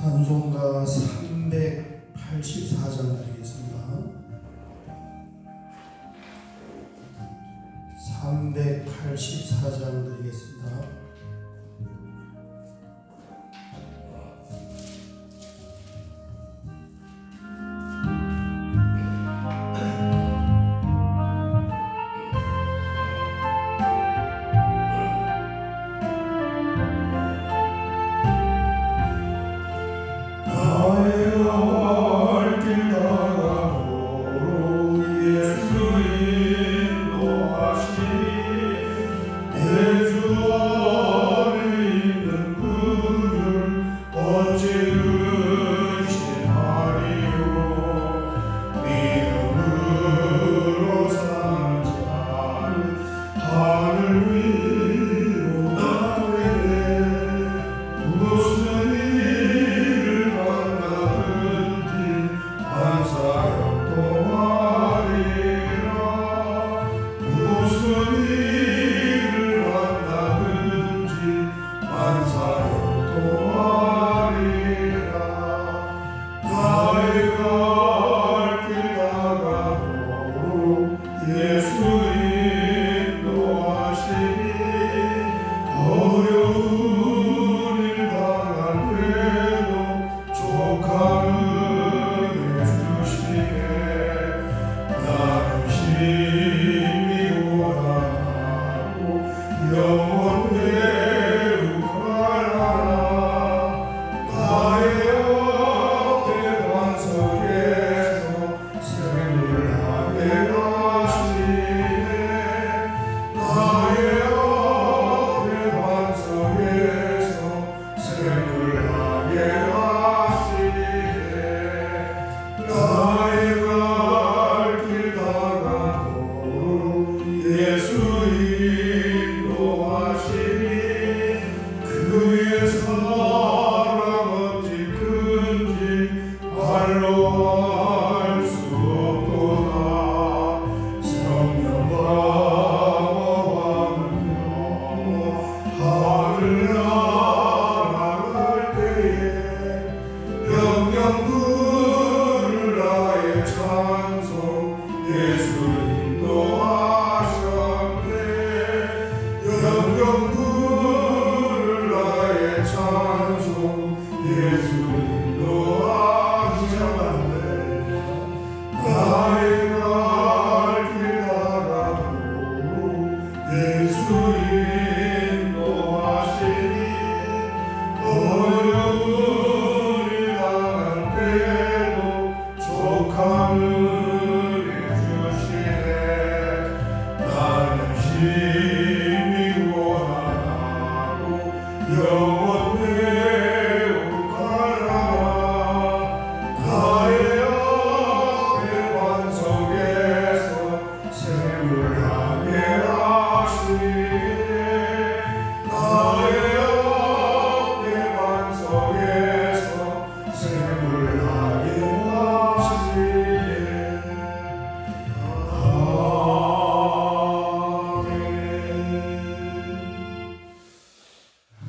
찬송가 384장 드리겠습니다. 384장 드리겠습니다.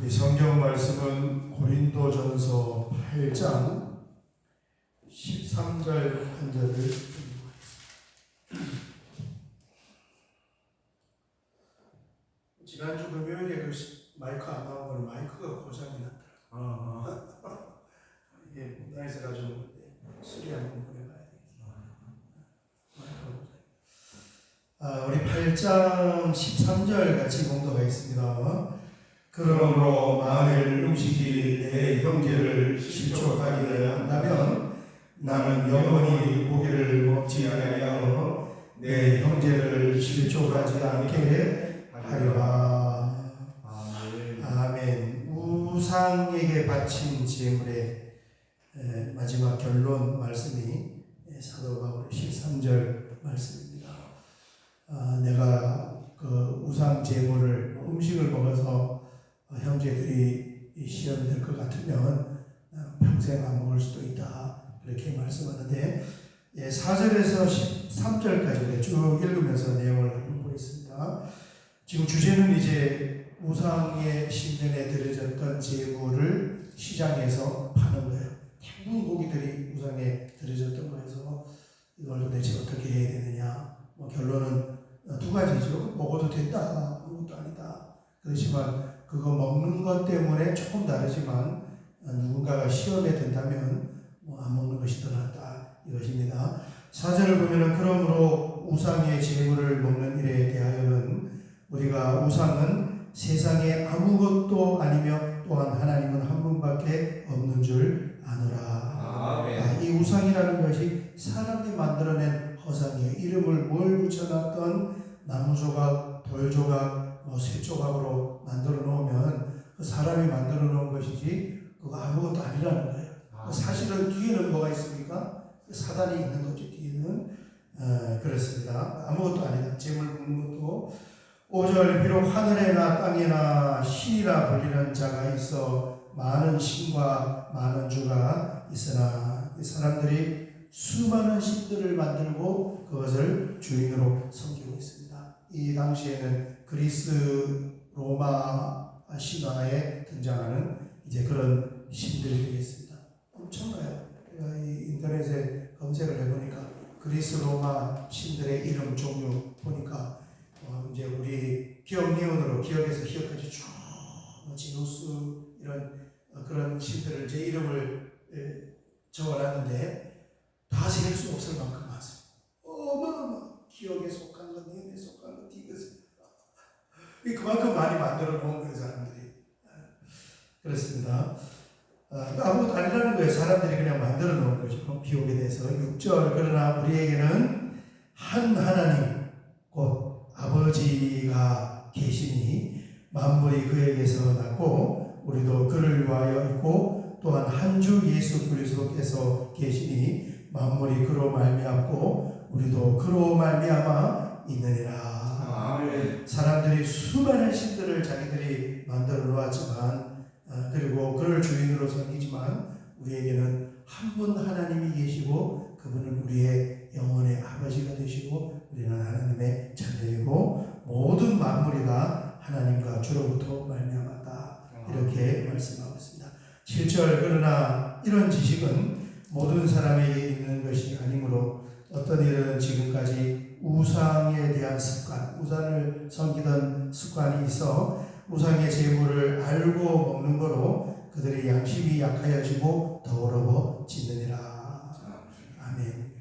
성경 말씀은 고린도전서 8장 13절 한 절을 드리고 하겠습니다. 지난주 금요일에 그 마이크 안 나온 거는 마이크가 고장이 났더라고요. 이게 문화에서 가져온 건데 수리 한번 보내봐야 되겠습니다. 우리 8장 13절 같이 봉독하겠습니다. 그러므로 만일 음식이 내 형제를 실족하게 한다면 나는 영원히 고기를 먹지 아니하여 내 형제를 실족하지 않게 하리라. 아멘. 우상에게 바친 제물의 마지막 결론 말씀이 사도 바울의 13절 말씀입니다. 내가 그 우상 제물을 음식을 먹어서 형제들이 시험이 될 것 같으면 평생 안 먹을 수도 있다, 이렇게 말씀하는데 4절에서 13절까지 쭉 읽으면서 내용을 한번 보겠습니다. 지금 주제는 이제 우상의 신전에 드려졌던 제물을 시장에서 파는 거예요. 행군 고기들이 우상에 드려졌던 거에서 이걸 도대체 어떻게 해야 되느냐. 결론은 두 가지죠. 먹어도 된다, 아무것도 아니다. 그렇지만 그거 먹는 것 때문에 조금 다르지만 누군가가 시험에 든다면 안 먹는 것이 더 낫다 이것입니다. 4절을 보면은 그러므로 우상의 제물을 먹는 일에 대하여는 우리가 우상은 세상에 아무것도 아니며 또한 하나님은 한 분밖에 없는 줄 아노라. 이 우상이라는 것이 사람이 만들어낸 허상이에요. 이름을 뭘 붙여놨던 나무 조각, 돌 조각, 쇠 조각으로 만들어 놓으면 그 사람이 만들어 놓은 것이지 그거 아무것도 아니라는 거예요. 사실은 뒤에는 뭐가 있습니까? 사단이 있는 거죠. 뒤에는 그렇습니다. 아무것도 아니다. 재물 굽는 것도. 5절 비록 하늘에나 땅에나 신이라 불리는 자가 있어 많은 신과 많은 주가 있으나 이 사람들이 수많은 신들을 만들고 그것을 주인으로 섬기고 있습니다. 이 당시에는 그리스 로마 신화에 등장하는 이제 그런 신들이 되겠습니다. 엄청나요. 제가 이 인터넷에 검색을 해보니까 그리스 로마 신들의 이름 종류 보니까 이제 우리 기억 니은으로 기억에서 기억까지 쭉 제우스 이런 그런 신들을 제 이름을 적어놨는데 다 셀 수 없을 만큼 많습니다. 기억에 속한 것, 니은에 속한 것, 디귿 그만큼 많이 만들어 놓은 거예요 사람들이. 그렇습니다. 아무것도 아니라는 거예요. 사람들이 그냥 만들어 놓은 거죠. 기록에 대해서 6절 그러나 우리에게는 한 하나님 곧 아버지가 계시니 만물이 그에게서 났고 우리도 그를 위하여 있고 또한 한 주 예수 그리스도께서 계시니 만물이 그로 말미암고 우리도 그로 말미암아 있느니라. 사람들이 수많은 신들을 자기들이 만들어 놓았지만 그리고 그를 주인으로 섬기지만 우리에게는 한 분 하나님이 계시고 그분은 우리의 영혼의 아버지가 되시고 우리는 하나님의 자녀이고 모든 만물이 다 하나님과 주로부터 말미암았다 이렇게 말씀하고 있습니다. 7절 그러나 이런 지식은 모든 사람에게 있는 것이 아니므로 어떤 일은 지금까지 우상에 대한 습관, 우상을 섬기던 습관이 있어 우상의 제물을 알고 먹는 거로 그들의 양심이 약하여지고 더러워지느니라. 아멘.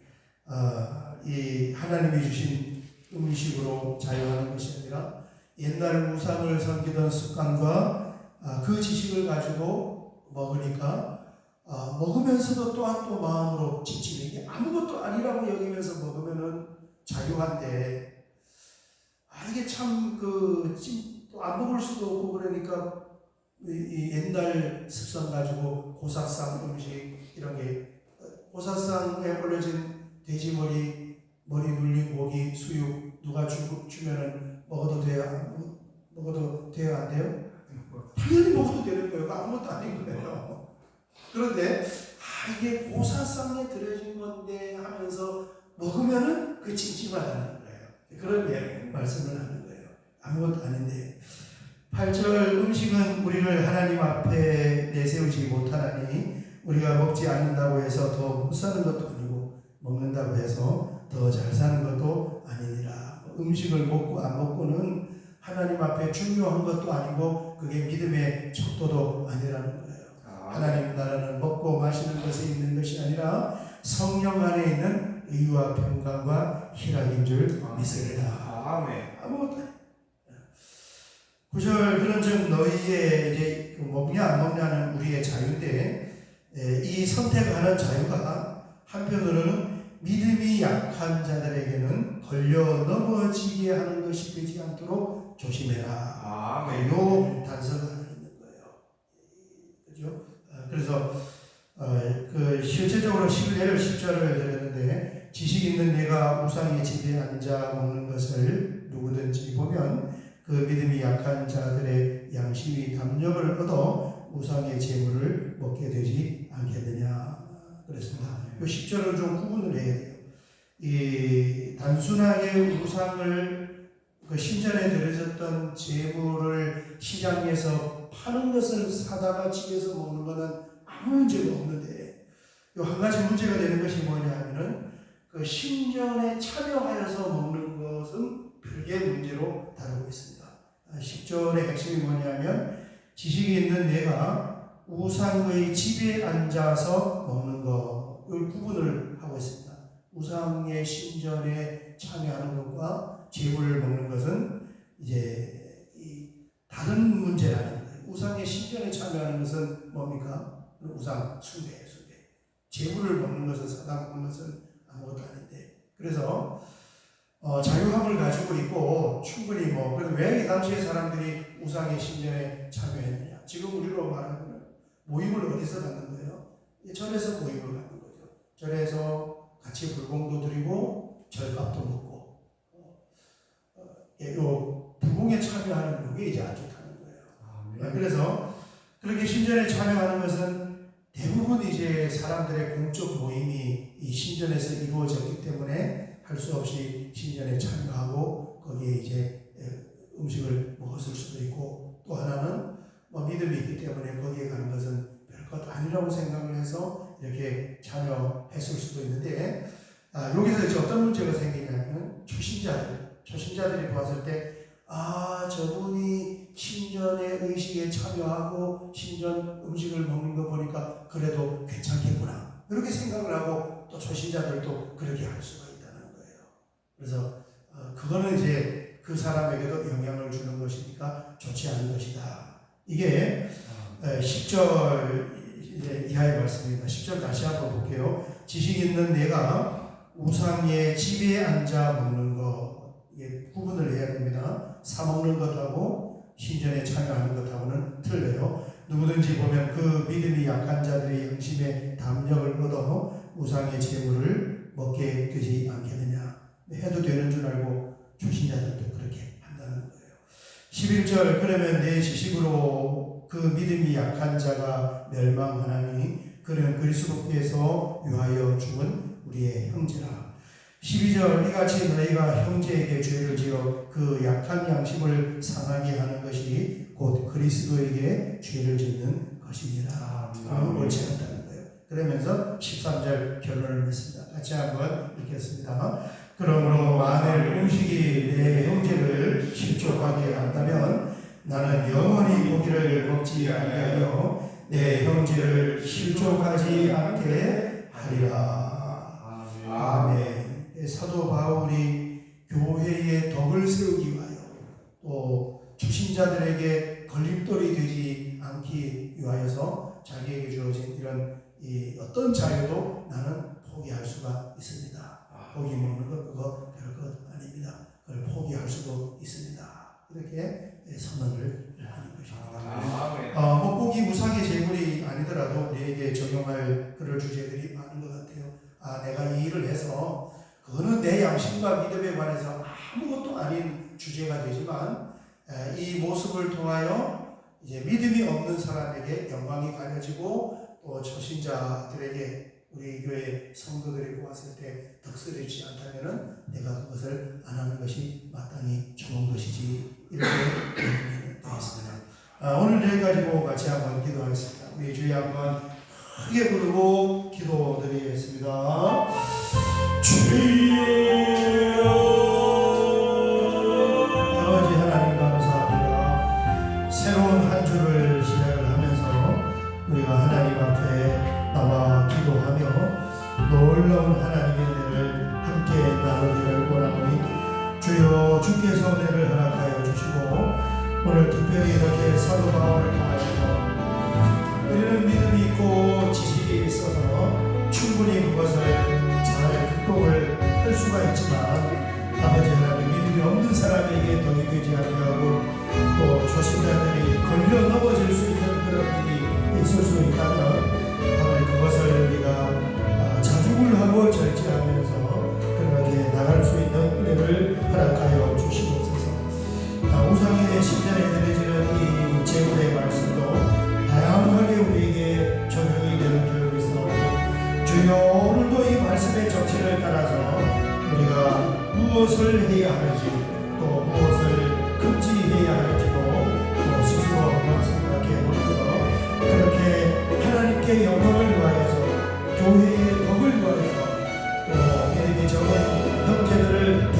이 하나님이 주신 음식으로 자유하는 것이 아니라 옛날 우상을 섬기던 습관과 그 지식을 가지고 먹으니까 먹으면서도 또한 또 마음으로 지치는 게 아무것도 아니라고 여기면서 먹으면은 자유한데 이게 참 또 안 먹을 수도 없고 그러니까 이 옛날 습성 가지고 고사상 음식 이런 게 고사상에 올려진 돼지머리 머리 눌린 고기 수육 누가 주면은 먹어도 돼요? 먹어도 돼요? 안 돼요? 당연히 먹어도 되는 거예요. 아무것도 아닌 거예요. 그런데 이게 고사상에 들여진 건데 하면서 먹으면은 그 찜찜하다는 거예요. 그런 말씀을 하는 거예요. 아무것도 아닌데 8절 음식은 우리를 하나님 앞에 내세우지 못하나니 우리가 먹지 않는다고 해서 더 못 사는 것도 아니고 먹는다고 해서 더 잘 사는 것도 아니니라. 음식을 먹고 안 먹고는 하나님 앞에 중요한 것도 아니고 그게 믿음의 척도도 아니라는 거예요. 하나님 나라는 먹고 마시는 것에 있는 것이 아니라 성령 안에 있는 의와 평강과 희락인 줄 믿습니다. 아무것도 아니에요. 9절 그런즉 너희의 이제 먹냐 안 먹냐는 우리의 자유인데 이 선택하는 자유가 한편으로는 믿음이 약한 자들에게는 걸려 넘어지게 하는 것이 되지 않도록 조심해라. 요 단서가 있는 거예요. 그죠? 그래서 실제적으로 예를 10절을 드렸는데 지식 있는 내가 우상의 집에 앉아 먹는 것을 누구든지 보면 그 믿음이 약한 자들의 양심이 담력을 얻어 우상의 제물을 먹게 되지 않겠느냐 그랬습니다. 이 10절은 좀 구분을 해야 돼요. 이 단순하게 우상을 신전에 드려졌던 제물을 시장에서 파는 것을 사다가 집에서 먹는 것은 아무 문제가 없는데 요 한 가지 문제가 되는 것이 뭐냐 하면은 그 신전에 참여하여서 먹는 것은 별개의 문제로 다루고 있습니다. 10절의 핵심이 뭐냐면 지식이 있는 내가 우상의 집에 앉아서 먹는 것, 이 구분을 하고 있습니다. 우상의 신전에 참여하는 것과 제물을 먹는 것은 이제 다른 문제라는 거예요. 우상의 신전에 참여하는 것은 뭡니까? 우상 숭배. 제물을 먹는 것은, 사당 먹는 것은 아무것도 아닌데, 그래서 자유함을 가지고 있고 충분히 그래서 왜 이 당시에 사람들이 우상의 신전에 참여했느냐? 지금 우리로 말하면 모임을 어디서 갖는 거예요? 절에서 모임을 갖는 거죠. 절에서 같이 불공도 드리고 절값도 먹고, 요 부흥에 참여하는 게 이제 안 좋다는 거예요. 그래서 그렇게 신전에 참여하는 것은 대부분 이제 사람들의 공적 모임이 이 신전에서 이루어졌기 때문에 할 수 없이 신전에 참여하고 거기에 이제 음식을 먹었을 수도 있고, 또 하나는 믿음이 있기 때문에 거기에 가는 것은 별것 아니라고 생각을 해서 이렇게 참여했을 수도 있는데, 여기서 이제 어떤 문제가 생기냐면 초신자들이 보았을 때 저분이 신전의 의식에 참여하고 신전 음식을 먹는 거 보니까 그래도 괜찮겠구나, 이렇게 생각을 하고 또 초신자들도 그렇게 할 수가 있다는 거예요. 그래서 그거는 이제 그 사람에게도 영향을 주는 것이니까 좋지 않은 것이다. 이게 10절 이하의 말씀입니다. 10절 다시 한번 볼게요. 지식 있는 내가 우상의 집에 앉아 먹는 것, 이게 구분을 해야 됩니다. 사 먹는 것하고 신전에 참여하는 것하고는 틀려요. 누구든지 보면 그 믿음이 약한 자들의 양심의 담력을 얻어 우상의 제물을 먹게 되지 않겠느냐. 해도 되는 줄 알고 초신자들도 그렇게 한다는 거예요. 11절 그러면 내 지식으로 그 믿음이 약한 자가 멸망하나니 그는 그리스도께서 위하여 죽은 우리의 형제라. 12절 이같이 너희가 형제에게 죄를 지어 그 약한 양심을 상하게 하는 것이 곧 그리스도에게 죄를 짓는 것이니라. 그럼 옳지 않다는 거예요. 그러면서 13절 결론을 맺습니다. 같이 한번 읽겠습니다. 그러므로 만일 음식이 내 형제를 실족하게 한다면 나는 영원히 고기를 먹지 아니하여 내 형제를 실족하지 않게 하리라. 아멘. 사도 바울이 교회의 덕을 세우기 위하여 또 초신자들에게 걸림돌이 되지 않기 위하여서 자기에게 주어진 이런 어떤 자유도 나는 포기할 수가 있습니다. 고기 먹는 것 그거 별것 아닙니다. 그걸 포기할 수도 있습니다. 이렇게 선언을 하는 것입니다. 고기 우상의 제물이 아니더라도 우리에게 적용할 그럴 주제들이 많은 것 같아요. 내가 이 일을 해서 그거는 내 양심과 믿음에 관해서 아무것도 아닌 주제가 되지만 이 모습을 통하여 이제 믿음이 없는 사람에게 영광이 가려지고 또 초신자들에게 우리 교회 성도들이 보았을 때 덕스럽지 않다면은 내가 그것을 안 하는 것이 마땅히 좋은 것이지, 이렇게 되어 있습니다. 오늘 여기까지고 같이 한번 기도하겠습니다. 우리 주여 한번 크게 부르고 기도드리겠습니다. 주여 아버지 하나님 감사합니다. 새로운 한 주를 시작을 하면서 우리가 하나님 앞에 나와 기도하며 놀라운 하나님의 은혜를 함께 나누기를 원하오니 주여 주께서 은혜를 허락하여 주시고 오늘 특별히 이렇게 사도 바울을 통하여서 우리는 믿음이 있고 지식이 있어서 충분히 그것을 잘 극복을 할 수가 있지만 아버지 하나님 믿음이 없는 사람에게 덕이 되지 아니하고 또 초신자들이 걸려 넘어질 수 있는 그런 일이 있을 수 있다면 그것을 우리가 자중을 하고 절제하면서 그렇게 나갈 수 있는 은혜를 허락하여 주시옵소서. 우상의 신전에 드려지는 이 제물의 말씀도 다양하게 우리에게 적용이 되는 줄 믿사오니 주여 오늘도 이 말씀의 정치를 따라서 우리가 무엇을 해야 하는지 또 무엇을 금지해야 할지도 또 스스로 한번 생각해 보면서 그렇게 하나님께 영광을 위하여서 교회의 덕을 위하여서 또 이렇게 적은 형제들을